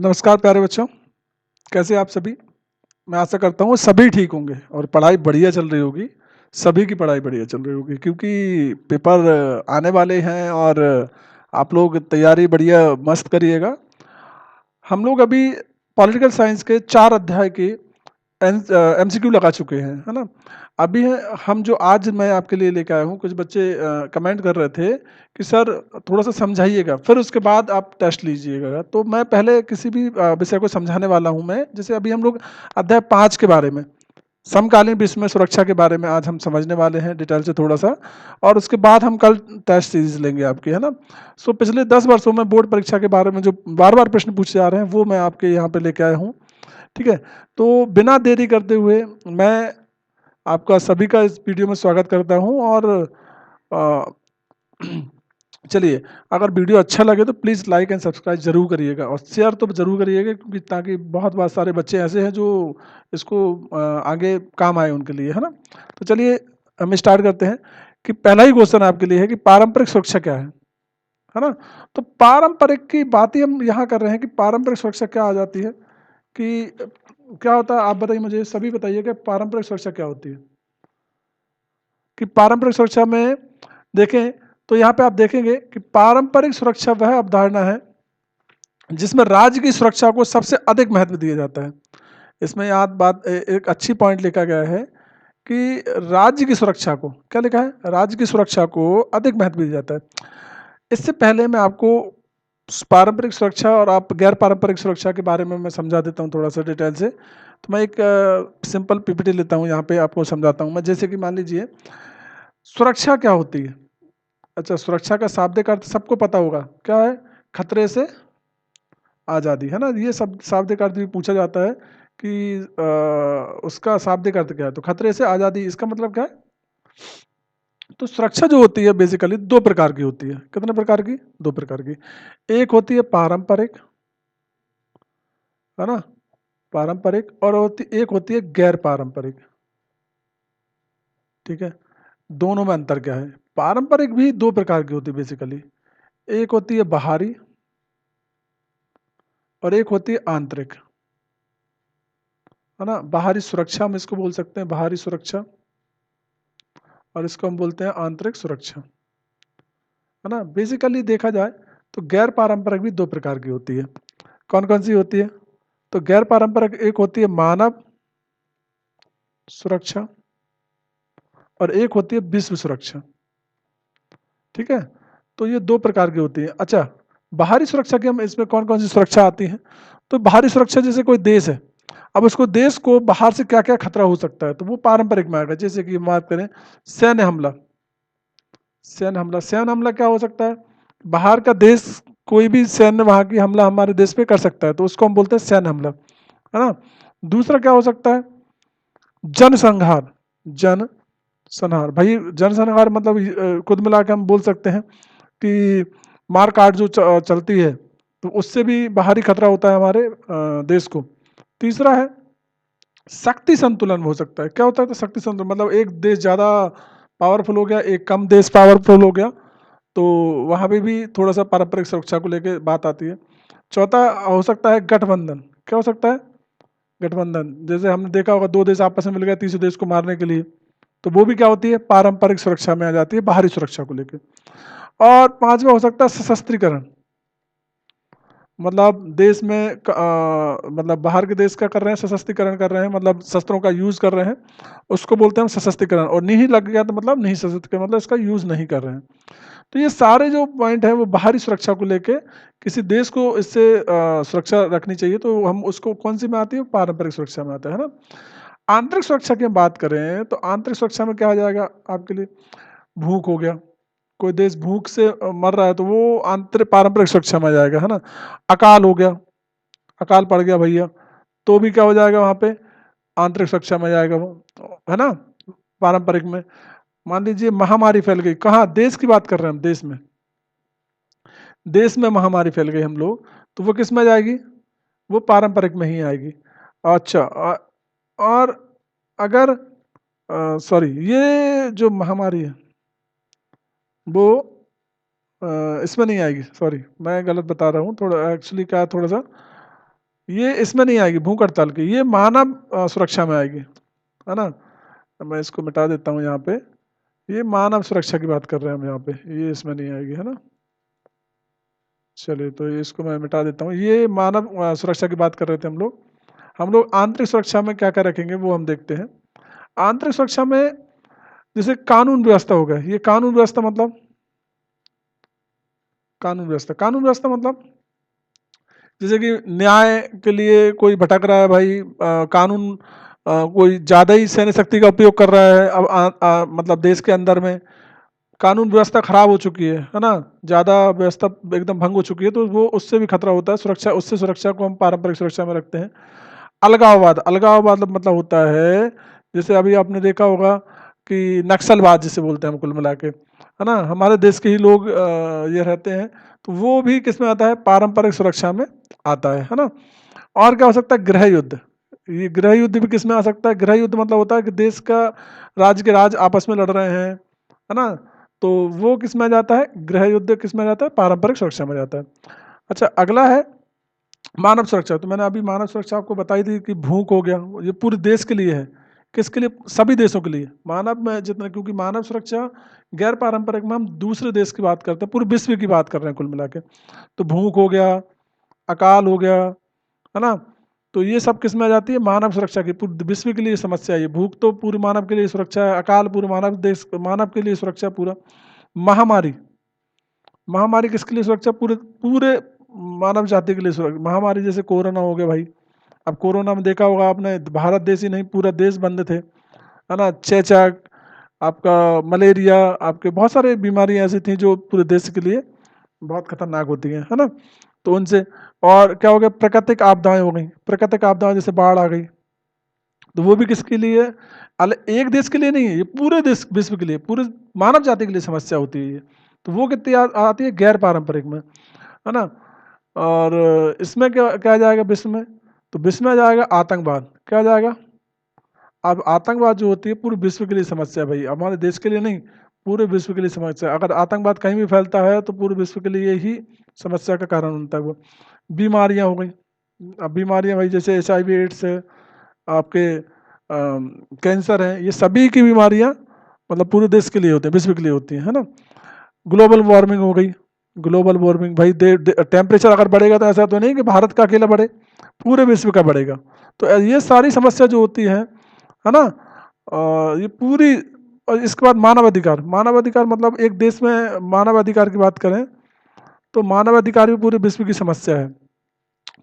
नमस्कार प्यारे बच्चों, कैसे आप सभी? मैं आशा करता हूँ सभी ठीक होंगे और पढ़ाई बढ़िया चल रही होगी। सभी की पढ़ाई बढ़िया चल रही होगी क्योंकि पेपर आने वाले हैं और आप लोग तैयारी बढ़िया मस्त करिएगा। हम लोग अभी पॉलिटिकल साइंस के 4 अध्याय के एमसीक्यू लगा चुके हैं, है ना? अभी हम जो आज मैं आपके लिए लेके आया हूँ, कुछ बच्चे कमेंट कर रहे थे कि सर थोड़ा-सा समझाइएगा, फिर उसके बाद आप टेस्ट लीजिएगा। तो मैं पहले किसी भी विषय को समझाने वाला हूँ मैं, जैसे अभी हम लोग अध्याय 5 के बारे में, समकालीन विश्व में सुरक्षा के बारे में आज हम समझने वाले हैं डिटेल से थोड़ा-सा और उसके बाद हम कल टेस्ट सीरीज़ लेंगे आपकी, है ना? सो पिछले 10 वर्षों में बोर्ड परीक्षा के बारे में जो बार-बार प्रश्न पूछे जा रहे हैं, वो मैं आपके यहाँ पे लेके आया हूँ। ठीक है? तो बिना देरी करते हुए मैं आपका सभी का इस वीडियो में स्वागत करता हूँ और अ, चलिए, अगर वीडियो अच्छा लगे तो प्लीज़ लाइक एंड सब्सक्राइब ज़रूर करिएगा और शेयर तो ज़रूर करिएगा क्योंकि ताकि बहुत सारे बच्चे ऐसे हैं जो इसको आगे काम आए उनके लिए, है ना? तो चलिए हम स्टार्ट करते हैं कि पहला ही क्वेश्चन आपके लिए है कि पारंपरिक सुरक्षा क्या है ना? तो पारंपरिक की बात ही हम यहाँ कर रहे हैं कि पारंपरिक सुरक्षा क्या आ जाती है कि क्या होता है आप बताइए मुझे सभी बताइए कि पारंपरिक सुरक्षा क्या होती है? कि पारंपरिक सुरक्षा में देखें तो यहाँ पे आप देखेंगे कि पारंपरिक सुरक्षा वह अवधारणा है जिसमें राज्य की सुरक्षा को सबसे अधिक महत्व दिया जाता है। इसमें याद बात एक अच्छी पॉइंट लिखा गया है कि राज्य की सुरक्षा को क्या लिखा है? राज्य की सुरक्षा को अधिक महत्व दिया जाता है। इससे पहले मैं आपको पारंपरिक सुरक्षा और आप गैर पारंपरिक सुरक्षा के बारे में मैं समझा देता हूँ थोड़ा-सा डिटेल से। तो मैं एक सिंपल पीपीटी लेता हूँ यहाँ पे आपको समझाता हूँ मैं। जैसे कि मान लीजिए सुरक्षा क्या होती है? अच्छा, सुरक्षा का शाब्दिक अर्थ सबको पता होगा। क्या है? खतरे से आज़ादी, है ना? ये सब शाब्दिक अर्थ भी पूछा जाता है कि उसका शाब्दिक अर्थ क्या है? तो खतरे से आज़ादी इसका मतलब क्या है? तो सुरक्षा जो होती है बेसिकली 2 प्रकार की होती है। कितने प्रकार की? 2 प्रकार की। एक होती है पारंपरिक, है ना? पारंपरिक और एक होती है गैर पारंपरिक। ठीक है? दोनों में अंतर क्या है? पारंपरिक भी 2 प्रकार की होती है बेसिकली। एक होती है बाहरी और एक होती है आंतरिक। है ना? बाहरी सुरक्षा हम इसको बोल सकते हैं बाहरी सुरक्षा और इसको हम बोलते हैं आंतरिक सुरक्षा। है ना? बेसिकली देखा जाए तो गैर पारंपरिक भी 2 प्रकार की होती है। कौन-कौन सी होती है? तो गैर पारंपरिक एक होती है मानव सुरक्षा और एक होती है विश्व सुरक्षा। ठीक है? तो ये 2 प्रकार की होती है। अच्छा, बाहरी सुरक्षा की हम इसमें कौन-कौन सी सुरक्षा आती है? तो बाहरी सुरक्षा जैसे कोई देश है, अब उसको देश को बाहर से क्या-क्या खतरा हो सकता है, तो वो पारंपरिक में आएगा। जैसे कि बात करें सैन्य हमला, सैन्य हमला क्या हो सकता है? बाहर का देश कोई भी सैन्य वहाँ की हमला हमारे देश पे कर सकता है, तो उसको हम बोलते हैं सैन्य हमला, है ना? दूसरा क्या हो सकता है? जनसंहार, जनसंहार। भई जनसंहार मतलब कुल मिला के हम बोल सकते हैं कि मार-काट जो चलती है, तो उससे भी बाहरी खतरा होता है हमारे देश को। तीसरा है शक्ति संतुलन हो सकता है। क्या होता है? तो शक्ति संतुलन मतलब एक देश ज़्यादा पावरफुल हो गया, एक कम देश पावरफुल हो गया, तो वहाँ पे भी थोड़ा-सा पारंपरिक सुरक्षा को लेके बात आती है। चौथा हो सकता है गठबंधन। क्या हो सकता है? गठबंधन। जैसे हमने देखा होगा 2 देश आपस में मिल गए तीसरे देश को मारने के लिए, तो वो भी क्या होती है? पारंपरिक सुरक्षा में आ जाती है, बाहरी सुरक्षा को लेके। और 5वां हो सकता है सशस्त्रीकरण। मतलब देश में मतलब बाहर के देश क्या कर रहे हैं? सशस्त्रीकरण कर रहे हैं, मतलब शस्त्रों का यूज़ कर रहे हैं, उसको बोलते हैं हम सशस्त्रीकरण और नहीं लग गया तो मतलब नहीं सशस्त्रीकरण मतलब इसका यूज़ नहीं कर रहे हैं। तो ये सारे जो पॉइंट हैं वो बाहरी सुरक्षा को लेके किसी देश को इससे सुरक्षा रखनी चाहिए तो हम उसको कौन-सी में आती है? पारंपरिक सुरक्षा में आता है ना? आंतरिक सुरक्षा की हम बात करें तो आंतरिक सुरक्षा में क्या आ जाएगा आपके लिए? भूख हो गया, कोई देश भूख से मर रहा है तो वो पारंपरिक सुरक्षा में आ जाएगा, है ना? अकाल हो गया, अकाल पड़ गया भैया, तो भी क्या हो जाएगा वहाँ पे? आंतरिक सुरक्षा में आ जाएगा वो, है ना? पारंपरिक में। मान लीजिए महामारी फैल गई, कहाँ? देश की बात कर रहे हैं हम, देश में। देश में महामारी फैल गई हम लोग, तो वो किस में जाएगी? वो पारंपरिक में ही आएगी। अच्छा और अगर सॉरी ये जो महामारी है, वो इसमें नहीं आएगी, सॉरी मैं गलत बता रहा हूँ, थोड़ा एक्चुअली क्या है थोड़ा-सा ये इसमें नहीं आएगी, भूख हड़ताल की, ये मानव सुरक्षा में आएगी, है ना। तो मैं इसको मिटा देता हूँ यहाँ पे, ये मानव सुरक्षा की बात कर रहे हैं हम यहाँ पे, ये इसमें नहीं आएगी, है ना। चलिए, तो इसको मैं मिटा देता हूँ, ये मानव सुरक्षा की बात कर रहे थे हम लोग। हम लोग आंतरिक सुरक्षा में क्या क्या रखेंगे वो हम देखते हैं। आंतरिक सुरक्षा में जैसे कानून व्यवस्था हो गया, ये कानून व्यवस्था मतलब, कानून व्यवस्था मतलब जैसे कि न्याय के लिए कोई भटक रहा है भाई, कानून कोई ज्यादा ही सैन्य शक्ति का उपयोग कर रहा है, अब मतलब देश के अंदर में कानून व्यवस्था खराब हो चुकी है ना, ज्यादा व्यवस्था एकदम भंग हो चुकी है, तो वो उससे भी खतरा होता है, सुरक्षा, उससे सुरक्षा को हम पारंपरिक सुरक्षा में रखते हैं। अलगाववाद, अलगाववाद मतलब होता है, जैसे अभी आपने देखा होगा कि नक्सलवाद जिसे बोलते हैं हम कुल मिला के, है ना, हमारे देश के ही लोग ये रहते हैं, तो वो भी किस में आता है, पारंपरिक सुरक्षा में आता है ना। और क्या हो सकता है, गृह युद्ध, ये गृह युद्ध भी किस में आ सकता है, गृह युद्ध मतलब होता है कि देश का, राज्य के राज्य आपस में लड़ रहे हैं, है ना, तो वो किस में आ जाता है, गृह युद्ध किस में आ जाता है, पारंपरिक सुरक्षा में जाता है। अच्छा, अगला है मानव सुरक्षा, तो मैंने अभी मानव सुरक्षा आपको बताई थी कि भूख हो गया, ये पूरे देश के लिए है, किसके लिए, सभी देशों के लिए, मानव में जितना, क्योंकि मानव सुरक्षा गैर पारंपरिक में हम दूसरे देश की बात करते हैं, पूरे विश्व की बात कर रहे हैं कुल मिला के। तो भूख हो गया, अकाल हो गया, है ना, तो ये सब किस में आ जाती है, मानव सुरक्षा की, पूरे विश्व के लिए समस्या है ये, भूख तो पूरे मानव के लिए सुरक्षा है, अकाल पूरे मानव देश, मानव के लिए सुरक्षा पूरा। महामारी, महामारी किसके लिए सुरक्षा, पूरे पूरे मानव जाति के लिए सुरक्षा। महामारी जैसे कोरोना हो गया भाई, अब कोरोना में देखा होगा आपने, भारत देश ही नहीं पूरा देश बंद थे, है ना, चेचक, आपका मलेरिया, आपके बहुत सारे बीमारियां ऐसी थी जो पूरे देश के लिए बहुत खतरनाक होती हैं, है ना, तो उनसे। और क्या हो गया, प्राकृतिक आपदाएं हो गई, प्राकृतिक आपदाएं जैसे बाढ़ आ गई, तो वो भी किसके लिए, एक देश के लिए नहीं है, ये पूरे देश विश्व के लिए, पूरे मानव जाति के लिए समस्या होती है ये। तो वो कितनी आती है, गैर पारंपरिक में, है ना। और इसमें क्या क्या आ जाएगा विश्व में, तो विश्व में आ जाएगा आतंकवाद, क्या आ जाएगा, अब आतंकवाद जो होती है पूरे विश्व के लिए समस्या है भाई, हमारे देश के लिए नहीं, पूरे विश्व के लिए समस्या है। अगर आतंकवाद कहीं भी फैलता है तो पूरे विश्व के लिए ही समस्या का कारण बनता है वो। बीमारियां हो गई, अब बीमारियां भाई जैसे HIV एड्स है, आपके कैंसर है, ये सभी की बीमारियां मतलब पूरे देश के लिए होती है, विश्व के लिए होती है ना। ग्लोबल वार्मिंग हो गई, ग्लोबल वार्मिंग भाई टेम्परेचर अगर बढ़ेगा तो ऐसा तो नहीं कि भारत का अकेला बढ़े, पूरे विश्व का बढ़ेगा। तो ये सारी समस्या जो होती है ना, ये पूरी। और इसके बाद मानव अधिकार, मानव अधिकार मतलब एक देश में मानव अधिकार की बात करें तो मानव अधिकार भी पूरे विश्व की समस्या है।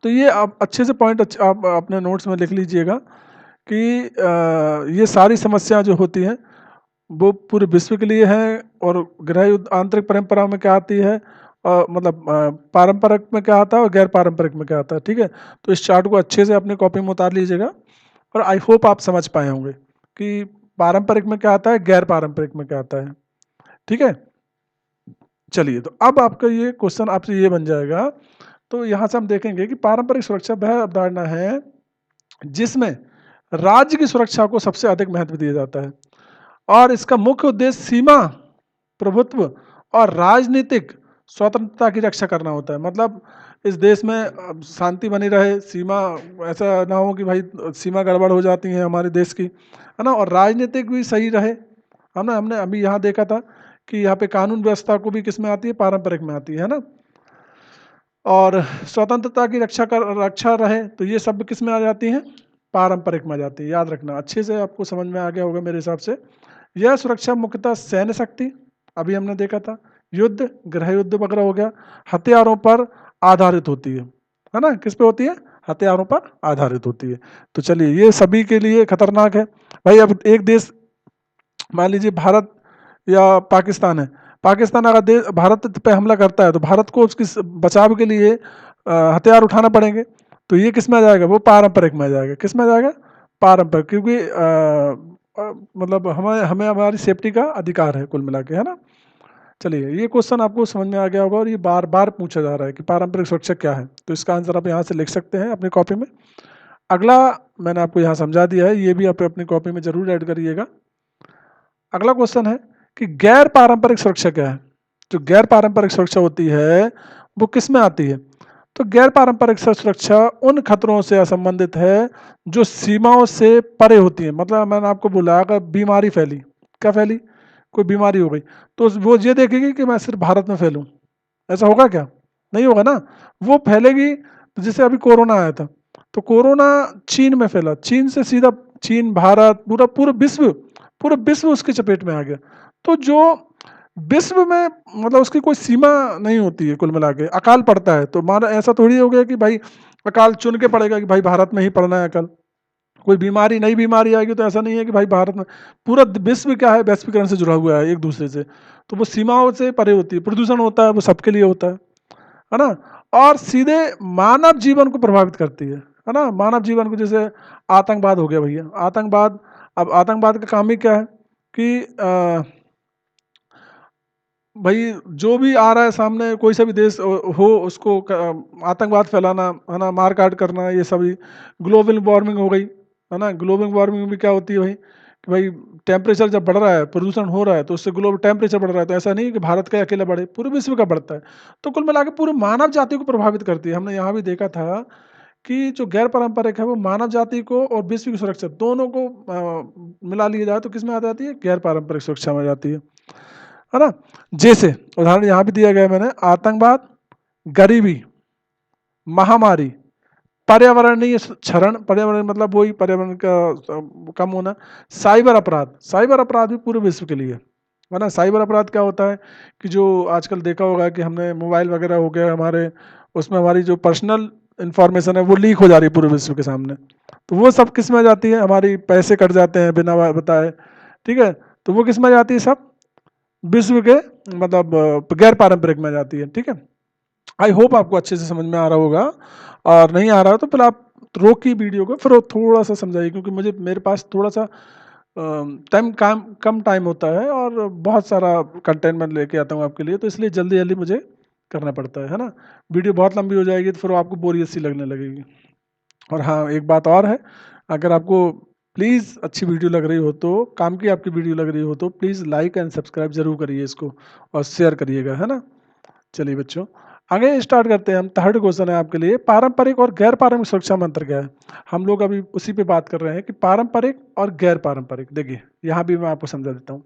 तो ये आप अच्छे से पॉइंट आप अपने नोट्स में लिख लीजिएगा कि ये सारी समस्या जो होती हैं वो पूरे विश्व के लिए है। और गृह युद्ध आंतरिक परंपरा में क्या आती है, मतलब पारंपरिक में क्या आता है और गैर पारंपरिक में क्या आता है, ठीक है। तो इस चार्ट को अच्छे से अपने कॉपी में उतार लीजिएगा, और आई होप आप समझ पाए होंगे कि पारंपरिक में क्या आता है, गैर पारंपरिक में क्या आता है, ठीक है। चलिए, तो अब आपका ये क्वेश्चन आपसे ये बन जाएगा, तो यहाँ से हम देखेंगे कि पारंपरिक सुरक्षा वह अवधारणा है जिसमें राज्य की सुरक्षा को सबसे अधिक महत्व दिया जाता है, और इसका मुख्य उद्देश्य सीमा, प्रभुत्व और राजनीतिक स्वतंत्रता की रक्षा करना होता है। मतलब इस देश में शांति बनी रहे, सीमा ऐसा ना हो कि भाई सीमा गड़बड़ हो जाती है हमारे देश की, है ना, और राजनीतिक भी सही रहे। हमने हमने अभी यहाँ देखा था कि यहाँ पे कानून व्यवस्था को भी किस में आती है, पारंपरिक में आती है ना। और स्वतंत्रता की रक्षा रहे, तो ये सब किस में आ जाती हैं, पारंपरिक में आ जाती है। याद रखना, अच्छे से आपको समझ में आ गया होगा मेरे हिसाब से। यह सुरक्षा मुख्यतः सैन्य शक्ति, अभी हमने देखा था, युद्ध, गृह युद्ध वगैरह हो गया, हथियारों पर आधारित होती है ना, किस पे होती है, हथियारों पर आधारित होती है। तो चलिए, ये सभी के लिए खतरनाक है भाई। अब एक देश, मान लीजिए भारत या पाकिस्तान है, पाकिस्तान अगर भारत पे हमला करता है तो भारत को उसकी बचाव के लिए हथियार उठाना पड़ेंगे, तो ये किस में आ जाएगा, वो पारंपरिक में आ जाएगा, किस में आ जाएगा, पारंपरिक, क्योंकि मतलब हमें हमें हमारी सेफ्टी का अधिकार है कुल मिला के, है ना। चलिए, ये क्वेश्चन आपको समझ में आ गया होगा, और ये बार बार पूछा जा रहा है कि पारंपरिक सुरक्षा क्या है, तो इसका आंसर आप यहाँ से लिख सकते हैं अपनी कॉपी में। अगला मैंने आपको यहाँ समझा दिया है, ये भी आप अपनी कॉपी में जरूर ऐड करिएगा। अगला क्वेश्चन है कि गैर पारंपरिक सुरक्षा क्या है। जो गैर पारंपरिक सुरक्षा होती है वो किस में आती है, तो गैर पारंपरिक सुरक्षा उन खतरों से असंबंधित है जो सीमाओं से परे होती है। मतलब मैंने आपको बोला, अगर बीमारी फैली, क्या फैली, कोई बीमारी हो गई, तो वो ये देखेगी कि मैं सिर्फ भारत में फैलूं, ऐसा होगा क्या? नहीं होगा ना। वो फैलेगी, तो जैसे अभी कोरोना आया था, तो कोरोना चीन में फैला, चीन से सीधा चीन, भारत, पूरा पूरा विश्व उसकी चपेट में आ गया। तो जो विश्व में, मतलब उसकी कोई सीमा नहीं होती है कुल मिला के। अकाल पड़ता है तो माना ऐसा थोड़ी हो गया कि भाई अकाल चुन के पड़ेगा कि भाई भारत में ही पड़ना है अकाल। कोई बीमारी, नई बीमारी आएगी तो ऐसा नहीं है कि भाई भारत में, पूरा विश्व क्या है, वैश्वीकरण से जुड़ा हुआ है एक दूसरे से, तो वो सीमाओं से परे होती है। प्रदूषण होता है वो सबके लिए होता है ना। और सीधे मानव जीवन को प्रभावित करती है ना, मानव जीवन को। जैसे आतंकवाद हो गया भैया, आतंकवाद, अब आतंकवाद का काम ही क्या है कि भाई जो भी आ रहा है सामने, कोई सा भी देश हो, उसको आतंकवाद फैलाना, है ना, मार काट करना, ये सभी। ग्लोबल वार्मिंग हो गई, है ना। ग्लोबल वार्मिंग भी क्या होती है भाई, कि भाई टेम्परेचर जब बढ़ रहा है, प्रदूषण हो रहा है, तो उससे ग्लोबल टेम्परेचर बढ़ रहा है। तो ऐसा नहीं कि भारत का अकेला बढ़े, पूरे विश्व का बढ़ता है। तो कुल मिला के पूरे मानव जाति को प्रभावित करती है। हमने यहाँ भी देखा था कि जो गैर पारंपरिक है वो मानव जाति को और विश्व की सुरक्षा दोनों को मिला लिया जाए तो किस में आ जाती है, गैर पारंपरिक सुरक्षा में आ जाती है ना। जैसे उदाहरण यहाँ भी दिया गया है मैंने, आतंकवाद, गरीबी, महामारी, पर्यावरणीय क्षरण, पर्यावरण मतलब वही पर्यावरण का कम होना, साइबर अपराध, साइबर अपराध भी पूरे विश्व के लिए है ना। साइबर अपराध क्या होता है कि जो आजकल देखा होगा कि हमने मोबाइल वगैरह हो गया हमारे, उसमें हमारी जो पर्सनल इंफॉर्मेशन है वो लीक हो जा रही है पूरे विश्व के सामने। तो वो सब किस में आ जाती है, हमारी पैसे कट जाते हैं बिना बताए, ठीक है। तो वो किस में आ जाती है, सब विश्व के, मतलब गैर पारंपरिक में जाती है, ठीक है। आई होप आपको अच्छे से समझ में आ रहा होगा, और नहीं आ रहा हो तो फिर आप रोकिए वीडियो को, फिर थोड़ा सा समझाइए, क्योंकि मेरे पास थोड़ा सा टाइम कम टाइम होता है, और बहुत सारा कंटेंट मैं लेके आता हूँ आपके लिए, तो इसलिए जल्दी जल्दी मुझे करना पड़ता है ना। वीडियो बहुत लंबी हो जाएगी तो फिर आपको बोरियत सी लगने लगेगी। और हाँ, एक बात और है, अगर आपको प्लीज़ अच्छी वीडियो लग रही हो, तो काम की आपकी वीडियो लग रही हो, तो प्लीज़ लाइक एंड सब्सक्राइब जरूर करिए इसको, और शेयर करिएगा, है ना। चलिए बच्चों, आगे स्टार्ट करते हैं हम। थर्ड क्वेश्चन है आपके लिए, पारंपरिक और गैर पारंपरिक सुरक्षा में अंतर क्या है। हम लोग अभी उसी पे बात कर रहे हैं कि पारंपरिक और गैर पारंपरिक। देखिए यहाँ भी मैं आपको समझा देता हूँ।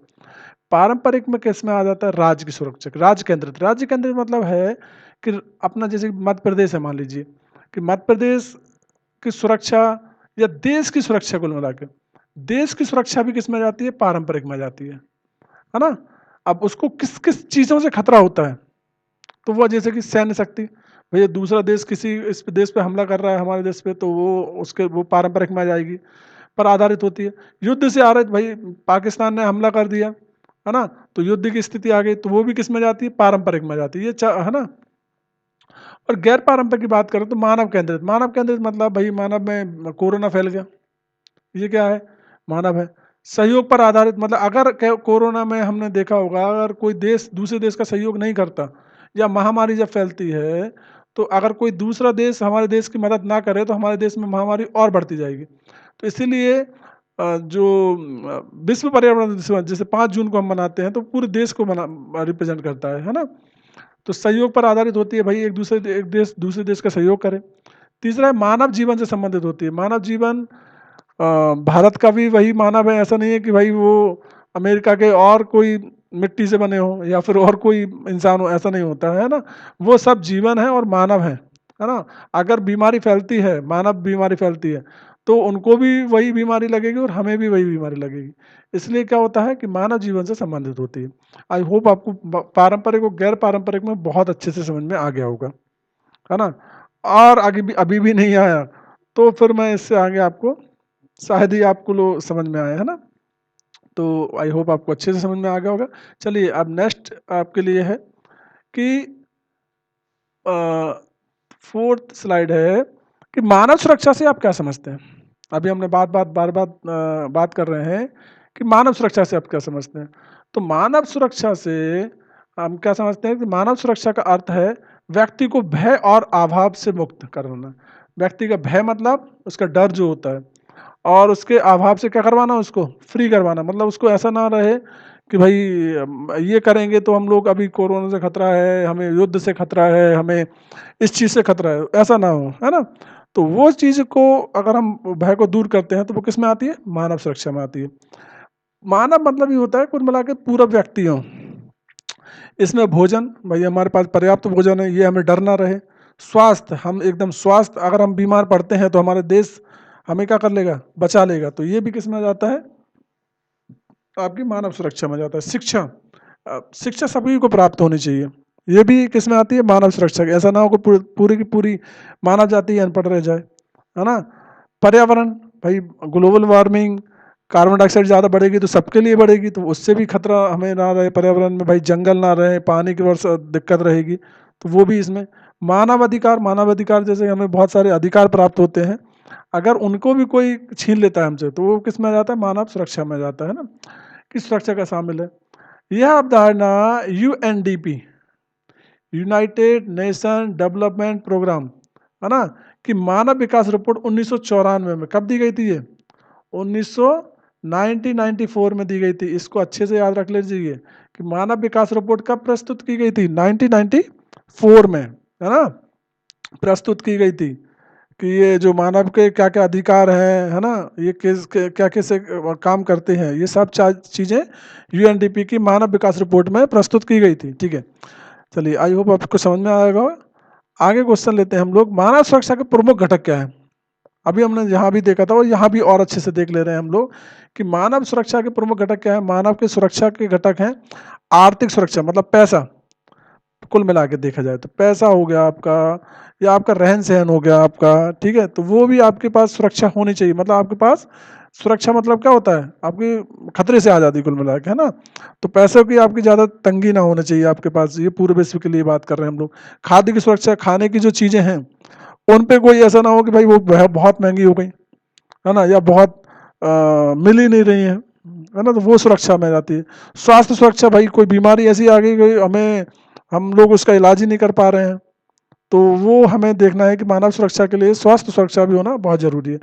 पारंपरिक में किस में आ जाता है, राज्य की सुरक्षा, राज्य केंद्रित। राज्य केंद्रित मतलब है कि अपना, जैसे मध्य प्रदेश है, मान लीजिए कि मध्य प्रदेश की सुरक्षा या देश की सुरक्षा, कुल मिला के देश की सुरक्षा भी किस में जाती है, पारंपरिक में जाती है ना। अब उसको किस किस चीजों से खतरा होता है, तो वो जैसे कि सैन्य शक्ति, भैया दूसरा देश किसी इस देश पे हमला कर रहा है हमारे देश पे, तो वो उसके वो पारंपरिक में आ जाएगी, पर आधारित होती है। युद्ध से आ रहे, भाई पाकिस्तान ने हमला कर दिया, है ना, तो युद्ध की स्थिति आ गई, तो वो भी किस में जाती है, पारंपरिक में जाती है, ये है ना। और गैर पारंपरिक की बात करें तो मानव केंद्रित। मानव केंद्रित मतलब भाई मानव में कोरोना फैल गया, ये क्या है, मानव है। सहयोग पर आधारित मतलब अगर कोरोना में हमने देखा होगा, अगर कोई देश दूसरे देश का सहयोग नहीं करता, या महामारी जब फैलती है, तो अगर कोई दूसरा देश हमारे देश की मदद ना करे तो हमारे देश में महामारी और बढ़ती जाएगी। तो इसीलिए जो विश्व पर्यावरण दिवस जैसे 5 जून को हम मनाते हैं, तो पूरे देश को रिप्रेजेंट करता है ना। तो सहयोग पर आधारित होती है, भाई एक देश दूसरे देश का सहयोग करे। तीसरा है मानव जीवन से संबंधित होती है। मानव जीवन, भारत का भी वही मानव है, ऐसा नहीं है कि भाई वो अमेरिका के और कोई मिट्टी से बने हो या फिर और कोई इंसान हो, ऐसा नहीं होता है ना। वो सब जीवन है और मानव है ना। अगर बीमारी फैलती है, मानव बीमारी फैलती है, तो उनको भी वही बीमारी लगेगी और हमें भी वही बीमारी लगेगी। इसलिए क्या होता है कि मानव जीवन से संबंधित होती है। आई होप आपको पारंपरिक और गैर पारंपरिक में बहुत अच्छे से समझ में आ गया होगा, है ना। और आगे भी अभी भी नहीं आया तो फिर मैं इससे आगे आपको, शायद ही आपको लो समझ में आया, है ना। तो आई होप आपको अच्छे से समझ में आ गया होगा। चलिए अब नेक्स्ट आपके लिए है कि फोर्थ स्लाइड है कि मानव सुरक्षा से आप क्या समझते हैं। अभी हमने बात कर रहे हैं कि मानव सुरक्षा से आप क्या समझते हैं। तो मानव सुरक्षा से हम क्या समझते हैं कि मानव सुरक्षा का अर्थ है व्यक्ति को भय और अभाव से मुक्त करना। व्यक्ति का भय मतलब उसका डर जो होता है, और उसके अभाव से क्या करवाना, उसको फ्री करवाना। मतलब उसको ऐसा ना रहे कि भाई ये करेंगे तो हम लोग, अभी कोरोना से खतरा है, हमें युद्ध से खतरा है, हमें इस चीज़ से खतरा है, ऐसा ना हो, है ना। तो वो चीज़ को अगर हम भय को दूर करते हैं तो वो किस में आती है? मानव सुरक्षा में आती है। मानव मतलब ये होता है कुल मिला के पूरा व्यक्ति हो। इसमें भोजन, भाई हमारे पास पर्याप्त भोजन है, ये हमें डर ना रहे। स्वास्थ्य, हम एकदम स्वास्थ्य, अगर हम बीमार पड़ते हैं तो हमारे देश हमें क्या कर लेगा? बचा लेगा। तो ये भी किस में आ जाता है? आपकी मानव सुरक्षा में जाता है। शिक्षा, शिक्षा सभी को प्राप्त होनी चाहिए, ये भी किस में आती है? मानव सुरक्षा की। ऐसा ना हो कि पूरी की पूरी मानव जाति अनपढ़ रह जाए, है ना। पर्यावरण, भाई ग्लोबल वार्मिंग, कार्बन डाइऑक्साइड ज़्यादा बढ़ेगी तो सबके लिए बढ़ेगी, तो उससे भी खतरा हमें ना रहे। पर्यावरण में भाई जंगल ना रहे, पानी की वर्षा दिक्कत रहेगी, तो वो भी इसमें। मानव अधिकार, मानव अधिकार जैसे हमें बहुत सारे अधिकार प्राप्त होते हैं, अगर उनको भी कोई छीन लेता है हमसे तो वो किस में आ जाता है? मानव सुरक्षा में जाता है ना, कि सुरक्षा का शामिल है। यह अवधारणा UNDP, United Nation Development Programme, है ना, कि मानव विकास रिपोर्ट 1994 में कब दी गई थी? ये 1994 में दी गई थी। इसको अच्छे से याद रख लीजिए कि मानव विकास रिपोर्ट कब प्रस्तुत की गई थी? 1994 में, है ना, प्रस्तुत की गई थी, कि ये जो मानव के क्या क्या अधिकार हैं, है ना, ये किस क्या कैसे काम करते हैं, ये सब चीज़ें यूएनडीपी की मानव विकास रिपोर्ट में प्रस्तुत की गई थी। ठीक है, चलिए, आई होप आपको समझ में आएगा। आगे क्वेश्चन लेते हैं हम लोग, मानव सुरक्षा के प्रमुख घटक क्या है? अभी हमने यहाँ भी देखा था और यहाँ भी और अच्छे से देख ले रहे हैं हम लोग कि मानव सुरक्षा के प्रमुख घटक क्या है। मानव के सुरक्षा के घटक हैं आर्थिक सुरक्षा, मतलब पैसा, कुल मिला के देखा जाए तो पैसा हो गया आपका, या आपका रहन सहन हो गया आपका, ठीक है, तो वो भी आपके पास सुरक्षा होनी चाहिए। मतलब आपके पास सुरक्षा मतलब क्या होता है? आपकी खतरे से आज़ादी, कुल मिला के, है ना। तो पैसों की आपकी ज़्यादा तंगी ना होना चाहिए आपके पास, ये पूरे विश्व के लिए बात कर रहे हैं हम लोग। खाद्य की सुरक्षा, खाने की जो चीज़ें हैं उन पे कोई ऐसा ना हो कि भाई वो बहुत महंगी हो गई, है ना, या बहुत मिल ही नहीं रही है ना, तो वो सुरक्षा में जाती है। स्वास्थ्य सुरक्षा, भाई कोई बीमारी ऐसी आ गई कोई हमें, हम लोग उसका इलाज ही नहीं कर पा रहे हैं, तो वो हमें देखना है कि मानव सुरक्षा के लिए स्वास्थ्य सुरक्षा भी होना बहुत जरूरी है।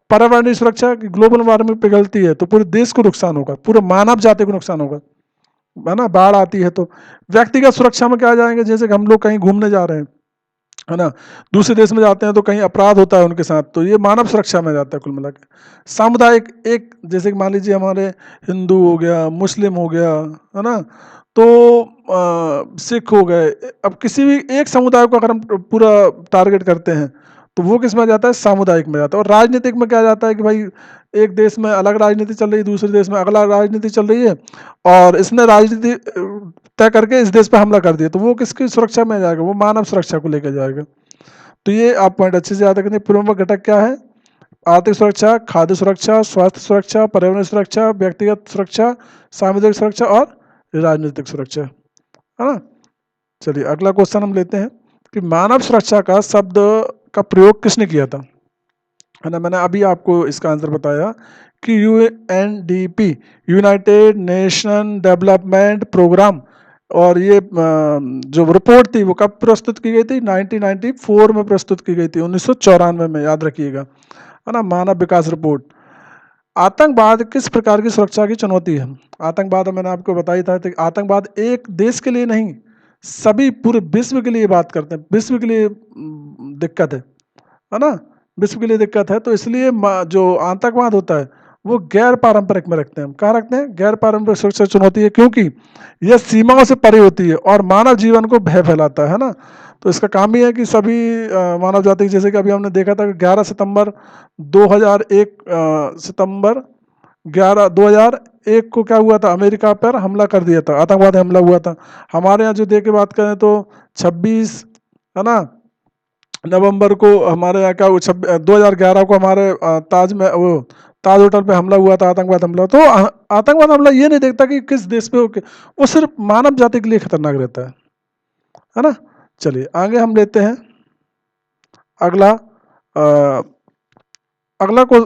पर्यावरणीय सुरक्षा, की ग्लोबल वार्मिंग पिघलती है तो पूरे देश को नुकसान होगा, पूरे मानव जाति को नुकसान होगा, है ना, बाढ़ आती है तो। व्यक्तिगत सुरक्षा में क्या आ जाएंगे? जैसे कि हम लोग कहीं घूमने जा रहे हैं, है ना, दूसरे देश में जाते हैं तो कहीं अपराध होता है उनके साथ, तो ये मानव सुरक्षा में जाता है कुल मिला के। सामुदायिक, एक जैसे कि मान लीजिए हमारे हिंदू हो गया, मुस्लिम हो गया, है ना, तो सिख हो गए, अब किसी भी एक समुदाय को अगर हम पूरा टारगेट करते हैं तो वो किस में आ जाता है? सामुदायिक में जाता है। और राजनीतिक में क्या जाता है कि भाई एक देश में अलग राजनीति चल रही है, दूसरे देश में अगला राजनीति चल रही है, और इसने राजनीति तय करके इस देश पे हमला कर दिया, तो वो किसकी सुरक्षा में जाएगा? वो मानव सुरक्षा को लेकर जाएगा। तो ये आप पॉइंट अच्छे से याद रखेंगे। प्रमुख घटक क्या है? आर्थिक सुरक्षा, खाद्य सुरक्षा, स्वास्थ्य सुरक्षा, पर्यावरण सुरक्षा, व्यक्तिगत सुरक्षा, सामुदायिक सुरक्षा और राजनीतिक सुरक्षा, है ना। चलिए, अगला क्वेश्चन हम लेते हैं कि मानव सुरक्षा का शब्द का प्रयोग किसने किया था, है ना। मैंने अभी आपको इसका आंसर बताया कि UNDP, United Nation Development Programme, और ये जो रिपोर्ट थी वो कब प्रस्तुत की गई थी? 1994 में प्रस्तुत की गई थी, 1994 में, याद रखिएगा, है ना, मानव विकास रिपोर्ट। आतंकवाद किस प्रकार की सुरक्षा की चुनौती है? आतंकवाद मैंने आपको बताया था, तो आतंकवाद एक देश के लिए नहीं, सभी पूरे विश्व के लिए बात करते हैं, विश्व के लिए दिक्कत है ना, विश्व के लिए दिक्कत है। तो इसलिए जो आतंकवाद होता है वो गैर पारंपरिक में रखते हैं हम। कहाँ रखते हैं? गैर पारंपरिक सुरक्षा चुनौती है, क्योंकि यह सीमाओं से परे होती है और मानव जीवन को भय फैलाता है ना। तो इसका काम ही है कि सभी मानव जाति, जैसे कि अभी हमने देखा था कि 11 सितंबर 2001, सितंबर 11 2001 को क्या हुआ था? अमेरिका पर हमला कर दिया था, आतंकवादी हमला हुआ था। हमारे यहाँ जो देख के बात करें तो 26, है ना, नवंबर को हमारे यहाँ का 2011 को हमारे ताज में वो ताज होटल पे हमला हुआ था, आतंकवाद हमला। तो आतंकवाद हमला ये नहीं देखता कि किस देश पे हो के, वो सिर्फ मानव जाति के लिए खतरनाक रहता है ना। चलिए, आगे हम लेते हैं अगला। अगला को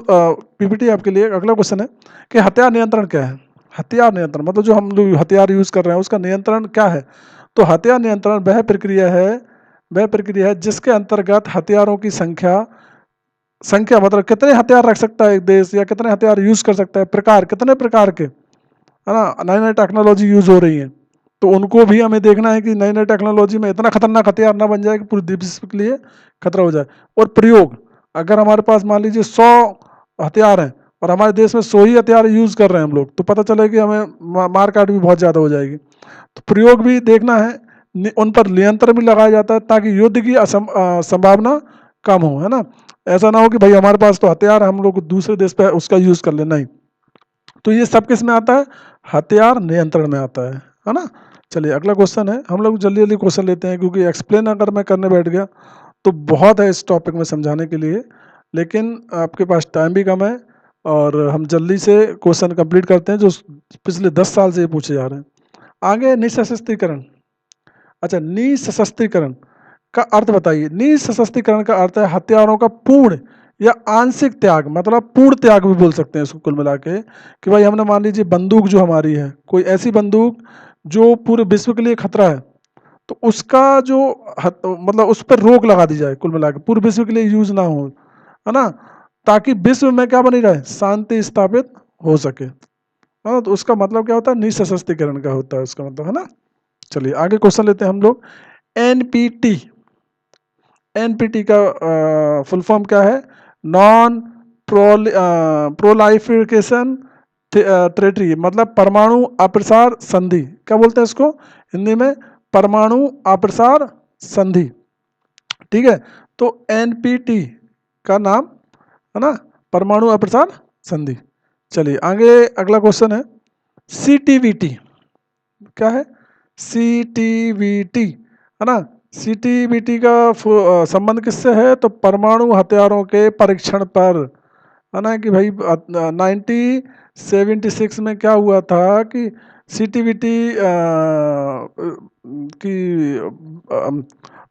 पीपीटी आपके लिए अगला क्वेश्चन है कि हथियार नियंत्रण क्या है? हथियार नियंत्रण मतलब जो हम लोग हथियार यूज कर रहे हैं उसका नियंत्रण क्या है? तो हथियार नियंत्रण वह प्रक्रिया है जिसके अंतर्गत हथियारों की संख्या, मतलब कितने हथियार रख सकता है एक देश, या कितने हथियार यूज कर सकता है, प्रकार, कितने प्रकार के, है ना, नई नई टेक्नोलॉजी यूज हो रही है, तो उनको भी हमें देखना है कि नई नई टेक्नोलॉजी में इतना खतरनाक हथियार ना बन जाए कि पूरे विश्व के लिए खतरा हो जाए। और प्रयोग, अगर हमारे पास मान लीजिए 100 हथियार हैं और हमारे देश में 100 ही हथियार यूज कर रहे हैं हम लोग, तो पता चले कि हमें मार काट भी बहुत ज़्यादा हो जाएगी। तो प्रयोग भी देखना है, उन पर नियंत्रण भी लगाया जाता है ताकि युद्ध की संभावना कम हो, है ना। ऐसा ना हो कि भाई हमारे पास तो हथियार है, हम लोग दूसरे देश पे उसका यूज कर लेना ही। तो ये सब किस में आता है, हथियार नियंत्रण में आता है ना। चलिए अगला क्वेश्चन है, हम लोग जल्दी जल्दी क्वेश्चन लेते हैं क्योंकि एक्सप्लेन अगर मैं करने बैठ गया तो बहुत है इस टॉपिक में समझाने के लिए, लेकिन आपके पास टाइम भी कम है और हम जल्दी से क्वेश्चन कंप्लीट करते हैं जो पिछले 10 साल से पूछे जा रहे हैं। आगे निःशस्त्रीकरण। अच्छा, निःशस्त्रीकरण का अर्थ बताइए। निःशस्त्रीकरण का अर्थ है हथियारों का पूर्ण या आंशिक त्याग, मतलब पूर्ण त्याग भी बोल सकते हैं इसको कुल मिला के, कि भाई हमने मान लीजिए बंदूक जो हमारी है, कोई ऐसी बंदूक जो पूरे विश्व के लिए खतरा है, तो उसका जो मतलब उस पर रोक लगा दी जाए, कुल मिला के पूरे विश्व के लिए यूज ना हो, है ना, ताकि विश्व में क्या बनी रहे, शांति स्थापित हो सके। हाँ, तो उसका मतलब क्या होता है, निःशस्त्रीकरण का होता है उसका मतलब, है ना। चलिए आगे क्वेश्चन लेते हैं हम लोग। एनपीटी, एनपीटी का फुल फॉर्म क्या है, नॉन प्रोलाइफिकेशन ट्रेटी, मतलब परमाणु अप्रसार संधि, क्या बोलते हैं इसको हिंदी में, परमाणु अप्रसार संधि। ठीक है, तो एनपीटी का नाम, है ना, परमाणु अप्रसार संधि। चलिए आगे अगला क्वेश्चन है, सीटीवीटी क्या है, सीटीवीटी, है ना। सीटीवीटी का संबंध किससे है, तो परमाणु हथियारों के परीक्षण पर, है ना, कि भाई 1976 में क्या हुआ था कि सीटीवीटी की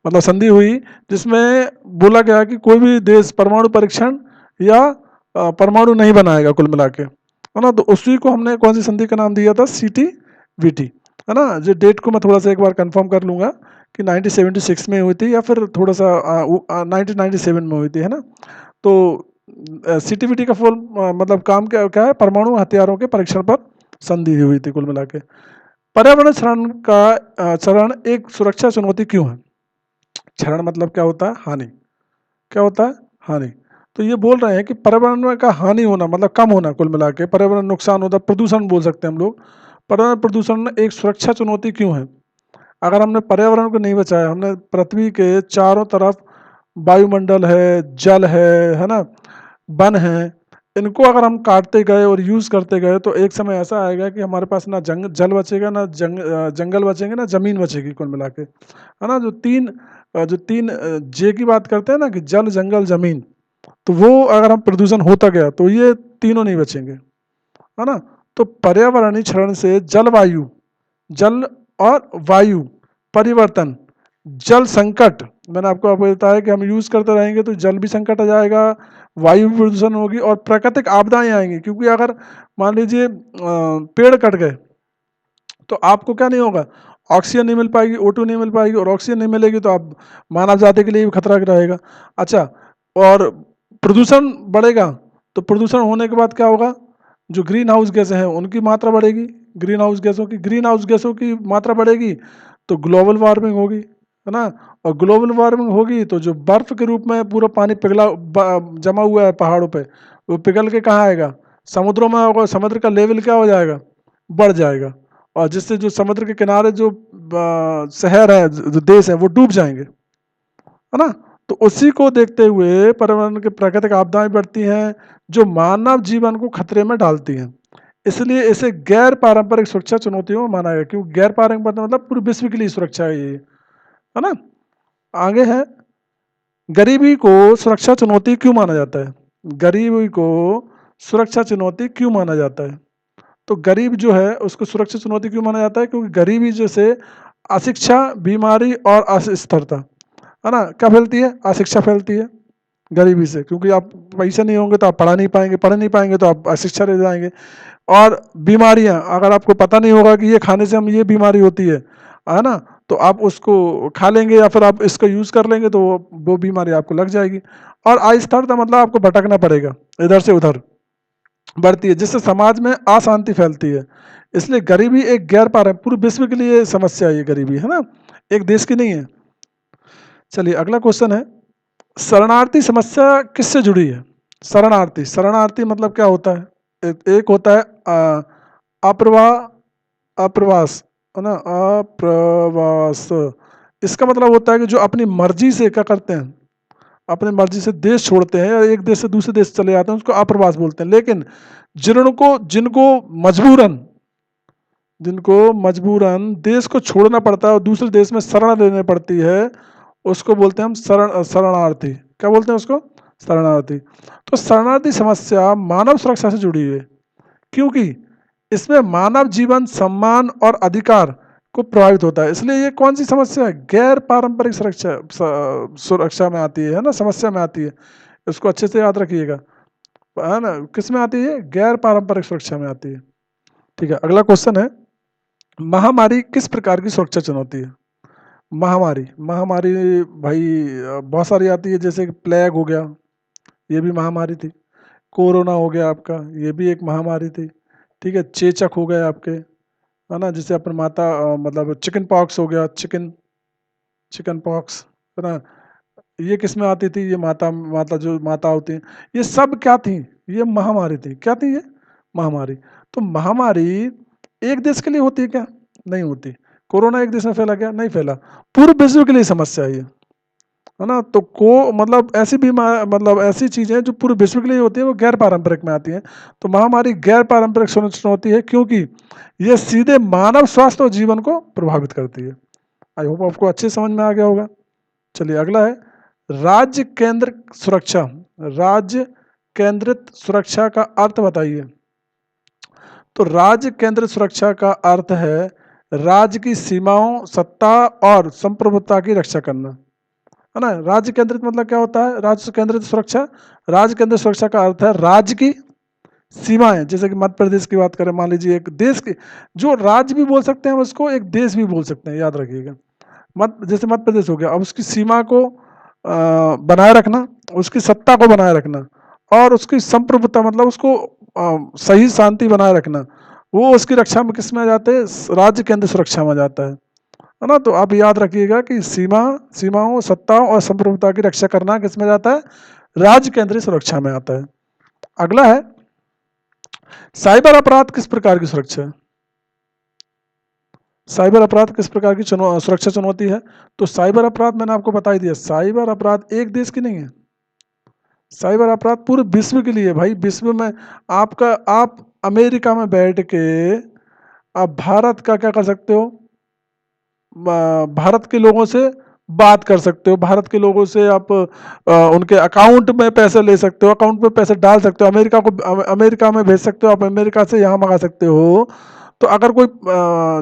मतलब संधि हुई, जिसमें बोला गया कि कोई भी देश परमाणु परीक्षण या परमाणु नहीं बनाएगा कुल मिला के, है ना। तो उसी को हमने कौन सी संधि का नाम दिया था, सीटीवीटी, है ना। जो डेट को मैं थोड़ा सा एक बार कंफर्म कर लूँगा कि 1976 में हुई थी या फिर थोड़ा सा 1997 में हुई थी, है ना। तो सीटीवीटी का फुल मतलब काम क्या क्या है, परमाणु हथियारों के परीक्षण पर संधि हुई थी कुल मिला के। पर्यावरण क्षरण का क्षरण एक सुरक्षा चुनौती क्यों है। क्षरण मतलब क्या होता है, हानि, क्या होता है, हानि। तो ये बोल रहे हैं कि पर्यावरण का हानि होना मतलब कम होना, कुल मिला के पर्यावरण नुकसान होता है, प्रदूषण बोल सकते हैं हम लोग। पर्यावरण प्रदूषण एक सुरक्षा चुनौती क्यों है। अगर हमने पर्यावरण को नहीं बचाया, हमने पृथ्वी के चारों तरफ वायुमंडल है, जल है ना, वन है, इनको अगर हम काटते गए और यूज करते गए तो एक समय ऐसा आएगा कि हमारे पास ना जल बचेगा, ना जंगल बचेंगे, ना जमीन बचेगी कुल मिला के, है ना। जो तीन जे की बात करते हैं ना कि जल जंगल जमीन, तो वो अगर हम प्रदूषण होता गया तो ये तीनों नहीं बचेंगे, है ना। तो पर्यावरणीय क्षरण से जलवायु, जल और वायु परिवर्तन, जल संकट, मैंने आपको बताया कि हम यूज करते रहेंगे तो जल भी संकट आ जाएगा, वायु भी प्रदूषण होगी और प्राकृतिक आपदाएं आएंगी, क्योंकि अगर मान लीजिए पेड़ कट गए तो आपको क्या नहीं होगा, ऑक्सीजन नहीं मिल पाएगी, O2 नहीं मिल पाएगी, और ऑक्सीजन नहीं मिलेगी तो आप मानव जाति के लिए भी खतरा रहेगा। अच्छा, और प्रदूषण बढ़ेगा तो प्रदूषण होने के बाद क्या होगा, जो ग्रीन हाउस गैसें हैं उनकी मात्रा बढ़ेगी, ग्रीन हाउस गैसों की मात्रा बढ़ेगी तो ग्लोबल वार्मिंग होगी, है ना। और ग्लोबल वार्मिंग होगी तो जो बर्फ के रूप में पूरा पानी पिघला जमा हुआ है पहाड़ों पे, वो पिघल के कहाँ आएगा, समुद्रों में होगा, समुद्र का लेवल क्या हो जाएगा, बढ़ जाएगा, और जिससे जो समुद्र के किनारे जो शहर है, जो देश है, वो डूब जाएंगे, है ना। तो उसी को देखते हुए पर्यावरण की प्राकृतिक आपदाएं बढ़ती हैं जो मानव जीवन को खतरे में डालती हैं, इसलिए इसे गैर पारंपरिक सुरक्षा चुनौतियों में माना गया, क्योंकि गैर पारंपरिक मतलब पूरे विश्व के लिए सुरक्षा है ये, है ना। आगे है, गरीबी को सुरक्षा चुनौती क्यों माना जाता है, गरीबी को सुरक्षा चुनौती क्यों माना जाता है। तो गरीब जो है उसको सुरक्षा चुनौती क्यों माना जाता है, क्योंकि गरीबी जैसे अशिक्षा, बीमारी और अस्थिरता, है ना, क्या फैलती है, अशिक्षा फैलती है गरीबी से, क्योंकि आप पैसे नहीं होंगे तो आप पढ़ नहीं पाएंगे तो आप अशिक्षा रह जाएंगे। और बीमारियां, अगर आपको पता नहीं होगा कि ये खाने से हम ये बीमारी होती है ना, तो आप उसको खा लेंगे या फिर आप इसका यूज कर लेंगे तो वो बीमारी आपको लग जाएगी। और अस्थिरता मतलब आपको भटकना पड़ेगा इधर से उधर, बढ़ती है, जिससे समाज में अशांति फैलती है। इसलिए गरीबी एक गैर पारंपरिक, पूरे विश्व के लिए समस्या है ये गरीबी, है ना, एक देश की नहीं है। चलिए अगला क्वेश्चन है, शरणार्थी समस्या किससे जुड़ी है? शरणार्थी, शरणार्थी मतलब क्या होता है? एक होता है अप्रवाह, अप्रवास, है ना, अप्रवास। इसका मतलब होता है कि जो अपनी मर्जी से क्या करते हैं, अपनी मर्जी से देश छोड़ते हैं या एक देश से दूसरे देश चले जाते हैं, उसको अप्रवास बोलते हैं। लेकिन जिनको जिनको मजबूरन, जिनको मजबूरन देश को छोड़ना पड़ता है और दूसरे देश में शरण लेनी पड़ती है, उसको बोलते हैं हम शरणार्थी। क्या बोलते हैं उसको? शरणार्थी। तो शरणार्थी समस्या मानव सुरक्षा से जुड़ी है, क्योंकि इसमें मानव जीवन, सम्मान और अधिकार को प्रभावित होता है। इसलिए ये कौन सी समस्या है? गैर पारंपरिक सुरक्षा, सुरक्षा में आती है ना, समस्या में आती है। इसको अच्छे से याद रखिएगा, है ना, किस में आती है? गैर पारंपरिक सुरक्षा में आती है। ठीक है, अगला क्वेश्चन है, महामारी किस प्रकार की सुरक्षा चुनौती है? महामारी, महामारी भाई बहुत सारी आती है, जैसे कि प्लेग हो गया, ये भी महामारी थी। कोरोना हो गया आपका, ये भी एक महामारी थी। ठीक है, चेचक हो गए आपके, है ना, जिसे अपन माता मतलब चिकन पॉक्स हो गया, चिकन पॉक्स, है ना, ये किस में आती थी? ये माता माता जो माता होती हैं, ये सब क्या थी? ये महामारी थी। क्या थी ये? महामारी। तो महामारी एक देश के लिए होती है क्या? नहीं होती। कोरोना एक देश में फैला क्या? नहीं फैला। पूरे विश्व के लिए समस्या है ये, है ना। तो मतलब ऐसी भी मतलब ऐसी चीजें जो पूरे विश्व के लिए होती है वो गैर पारंपरिक में आती हैं। तो महामारी गैर पारंपरिक चुनौती है, क्योंकि ये सीधे मानव स्वास्थ्य और जीवन को प्रभावित करती है। आई होप आपको अच्छे समझ में आ गया होगा। चलिए अगला है, राज्य केंद्र सुरक्षा, राज्य केंद्रित सुरक्षा का अर्थ बताइए। तो राज्य केंद्रित सुरक्षा का अर्थ है राज्य की सीमाओं, सत्ता और संप्रभुता की रक्षा करना, है ना। राज्य केंद्रित मतलब क्या होता है? राज्य केंद्रित सुरक्षा, राज्य केंद्रित सुरक्षा का अर्थ है राज्य की सीमाएं, जैसे कि मध्य प्रदेश की बात करें, मान लीजिए एक देश की, जो राज्य भी बोल सकते हैं उसको, एक देश भी बोल सकते हैं, याद रखिएगा। जैसे मध्य प्रदेश हो गया, अब उसकी सीमा को बनाए रखना, उसकी सत्ता को बनाए रखना और उसकी संप्रभुता मतलब उसको सही शांति बनाए रखना, वो उसकी रक्षा में किस में आ जाते हैं? राज्य केंद्र सुरक्षा में आ जाता है ना। तो आप याद रखिएगा कि सीमाओं, सत्ताओं और संप्रभुता की रक्षा करना किस में जाता है? राज्य केंद्रीय सुरक्षा में आता है। अगला है, साइबर अपराध किस प्रकार की सुरक्षा है? साइबर अपराध किस प्रकार की सुरक्षा चुनौती है? तो साइबर अपराध मैंने आपको बता ही दिया, साइबर अपराध एक देश की नहीं है, साइबर अपराध पूरे विश्व के लिए। भाई विश्व में आप अमेरिका में बैठ के आप भारत का क्या कर सकते हो? भारत के लोगों से बात कर सकते हो, भारत के लोगों से आप उनके अकाउंट में पैसे ले सकते हो, अकाउंट में पैसे डाल सकते हो, अमेरिका में भेज सकते हो, आप अमेरिका से यहाँ मंगा सकते हो। तो अगर कोई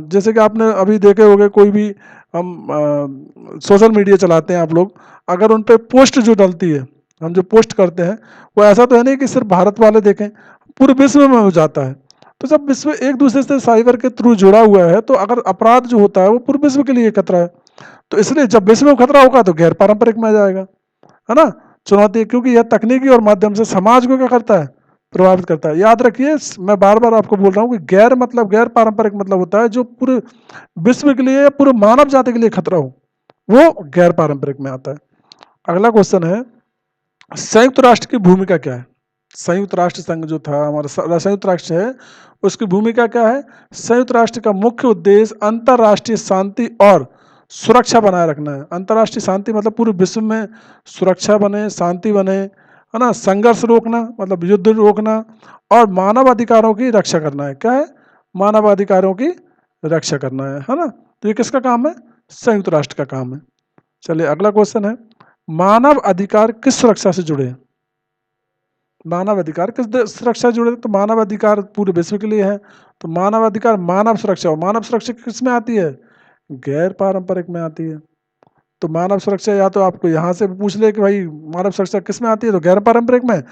जैसे कि आपने अभी देखे होंगे, कोई भी हम सोशल मीडिया चलाते हैं आप लोग, अगर उन पे पोस्ट जो डलती है, हम जो पोस्ट करते हैं, वो ऐसा तो है नहीं कि सिर्फ भारत वाले देखें, पूरे विश्व में हो जाता है। तो जब विश्व एक दूसरे से साइबर के थ्रू जुड़ा हुआ है, तो अगर अपराध जो होता है वो पूरे विश्व के लिए खतरा है। तो इसलिए जब विश्व में खतरा होगा तो गैर पारंपरिक में आ जाएगा, है ना, चुनौती। क्योंकि यह तकनीकी और माध्यम से समाज को क्या करता है? प्रभावित करता है। याद रखिए, मैं बार बार आपको बोल रहा हूँ कि गैर पारंपरिक मतलब होता है जो पूरे विश्व के लिए, पूरे मानव जाति के लिए खतरा हो, वो गैर पारंपरिक में आता है। अगला क्वेश्चन है, संयुक्त राष्ट्र की भूमिका क्या है? संयुक्त राष्ट्र संघ जो था हमारा, संयुक्त राष्ट्र है, उसकी भूमिका क्या है? संयुक्त राष्ट्र का मुख्य उद्देश्य अंतरराष्ट्रीय शांति और सुरक्षा बनाए रखना है। अंतरराष्ट्रीय शांति मतलब पूरे विश्व में सुरक्षा बने, शांति बने, है ना, संघर्ष रोकना मतलब युद्ध रोकना, और मानव अधिकारों की रक्षा करना है। क्या है? मानव अधिकारों की रक्षा करना है ना। तो ये किसका काम है? संयुक्त राष्ट्र का काम है। चलिए अगला क्वेश्चन है, मानव अधिकार किस सुरक्षा से जुड़े हैं? मानव अधिकार किस सुरक्षा से जुड़े हैं? तो मानव अधिकार पूरे विश्व के लिए है। तो मानव अधिकार, मानव सुरक्षा, और मानव सुरक्षा किस में आती है? गैर पारंपरिक में आती है। तो मानव सुरक्षा या तो आपको यहाँ से पूछ ले कि भाई मानव सुरक्षा किस में आती है, तो गैर पारंपरिक में,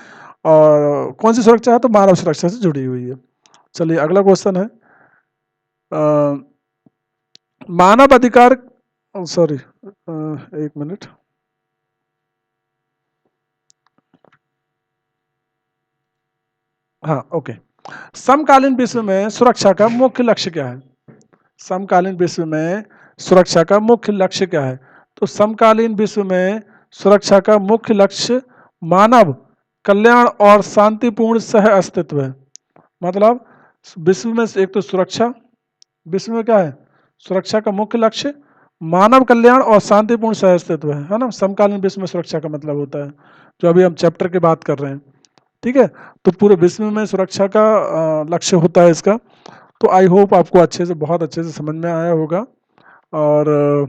और कौन सी सुरक्षा है, तो मानव सुरक्षा से जुड़ी हुई है। चलिए अगला क्वेश्चन है, मानव अधिकार, सॉरी, एक मिनट, हाँ ओके। समकालीन विश्व में सुरक्षा का मुख्य लक्ष्य क्या है? समकालीन विश्व में सुरक्षा का मुख्य लक्ष्य क्या है? तो समकालीन विश्व में सुरक्षा का मुख्य लक्ष्य मानव कल्याण और शांतिपूर्ण सह अस्तित्व है। मतलब विश्व में एक तो सुरक्षा, विश्व में क्या है? सुरक्षा का मुख्य लक्ष्य मानव कल्याण और शांतिपूर्ण सह अस्तित्व है ना। समकालीन विश्व में सुरक्षा का मतलब होता है जो अभी हम चैप्टर की बात कर रहे हैं, ठीक है। तो पूरे विश्व में सुरक्षा का लक्ष्य होता है इसका। तो आई होप आपको अच्छे से, बहुत अच्छे से समझ में आया होगा। और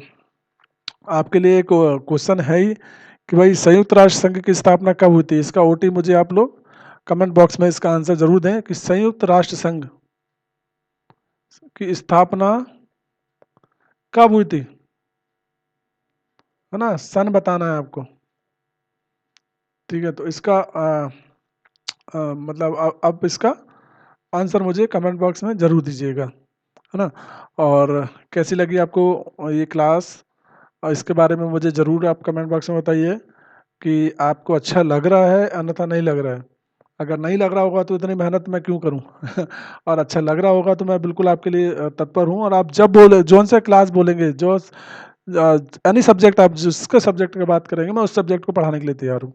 आपके लिए एक क्वेश्चन है ही कि भाई संयुक्त राष्ट्र संघ की स्थापना कब हुई थी? इसका ओटी मुझे आप लोग कमेंट बॉक्स में इसका आंसर जरूर दें कि संयुक्त राष्ट्र संघ की स्थापना कब हुई थी, है ना। सन बताना है आपको, ठीक है। तो इसका मतलब अब इसका आंसर मुझे कमेंट बॉक्स में जरूर दीजिएगा, है ना। और कैसी लगी आपको ये क्लास, और इसके बारे में मुझे ज़रूर आप कमेंट बॉक्स में बताइए कि आपको अच्छा लग रहा है अन्यथा नहीं लग रहा है। अगर नहीं लग रहा होगा तो इतनी मेहनत मैं क्यों करूं और अच्छा लग रहा होगा तो मैं बिल्कुल आपके लिए तत्पर हूं। और आप जब बोले, जोन से क्लास बोलेंगे, जो एनी सब्जेक्ट आप जिसके सब्जेक्ट की बात करेंगे, मैं उस सब्जेक्ट को पढ़ाने के लिए तैयार हूँ।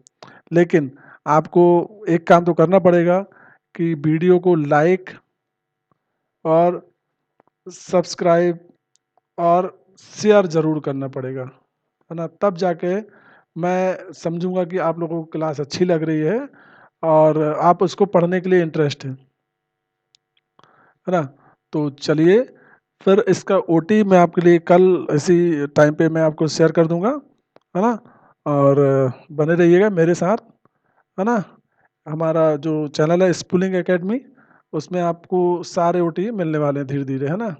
लेकिन आपको एक काम तो करना पड़ेगा कि वीडियो को लाइक और सब्सक्राइब और शेयर ज़रूर करना पड़ेगा, है ना। तब जाके मैं समझूंगा कि आप लोगों को क्लास अच्छी लग रही है और आप उसको पढ़ने के लिए इंटरेस्ट है ना। तो चलिए, फिर इसका ओटी मैं आपके लिए कल इसी टाइम पे मैं आपको शेयर कर दूंगा, है ना। और बने रहिएगा मेरे साथ, है ना। हमारा जो चैनल है स्कूलिंग एकेडमी, उसमें आपको सारे ओटी मिलने वाले हैं धीरे धीरे, है ना।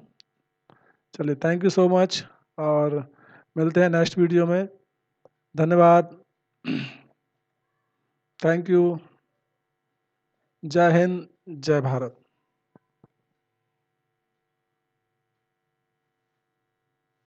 चलिए, थैंक यू सो मच, और मिलते हैं नेक्स्ट वीडियो में। धन्यवाद। Thank you. जय हिंद, जय भारत।